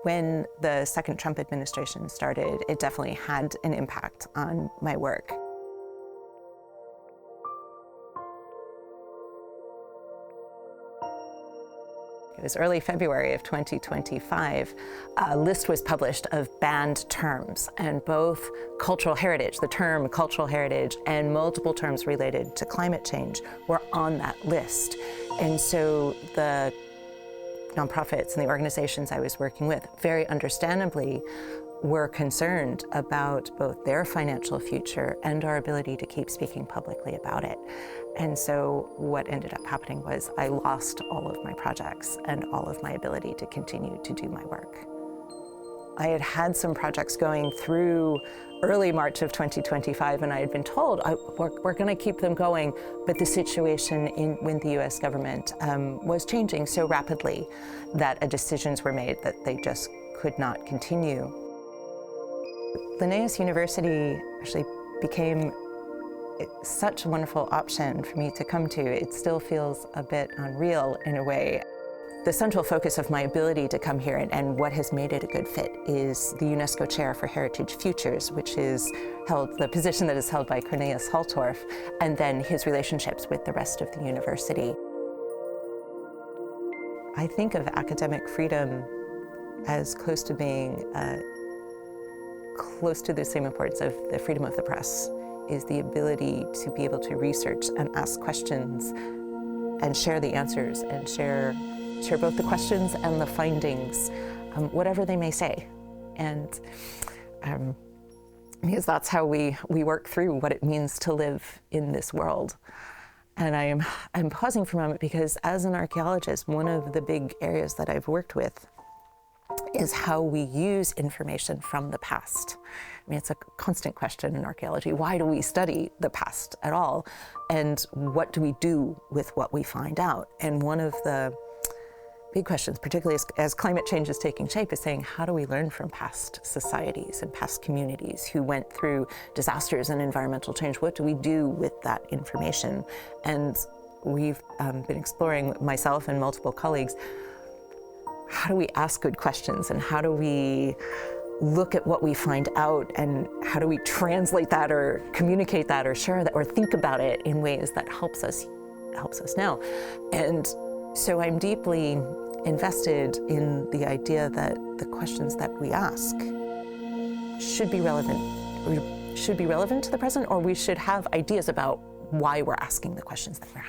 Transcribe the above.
When the second Trump administration started, it definitely had an impact on my work. It was early February of 2025. A list was published of banned terms, and both cultural heritage, the term cultural heritage, and multiple terms related to climate change were on that list. And so the nonprofits and the organizations I was working with, very understandably, were concerned about both their financial future and our ability to keep speaking publicly about it. And so what ended up happening was I lost all of my projects and all of my ability to continue to do my work. I had had some projects going through early March of 2025, and I had been told we're going to keep them going, but the situation with the US government was changing so rapidly that decisions were made that they just could not continue. Linnéuniversitetet actually became such a wonderful option for me to come to. It still feels a bit unreal in a way. The central focus of my ability to come here and what has made it a good fit is the UNESCO Chair for Heritage Futures, which is the position that is held by Cornelius Haltorf, and then his relationships with the rest of the university. I think of academic freedom as close to being close to the same importance of the freedom of the press, is the ability to be able to research and ask questions and share the answers and share both the questions and the findings, whatever they may say. And because that's how we work through what it means to live in this world. And I'm pausing for a moment because as an archaeologist, one of the big areas that I've worked with is how we use information from the past. I mean, it's a constant question in archaeology. Why do we study the past at all? And what do we do with what we find out? And one of the big questions, particularly as climate change is taking shape, is saying, how do we learn from past societies and past communities who went through disasters and environmental change? What do we do with that information? And we've been exploring, myself and multiple colleagues, how do we ask good questions and how do we look at what we find out and how do we translate that or communicate that or share that or think about it in ways that helps us now. And so I'm deeply invested in the idea that the questions that we ask should be relevant to the present, or we should have ideas about why we're asking the questions that we're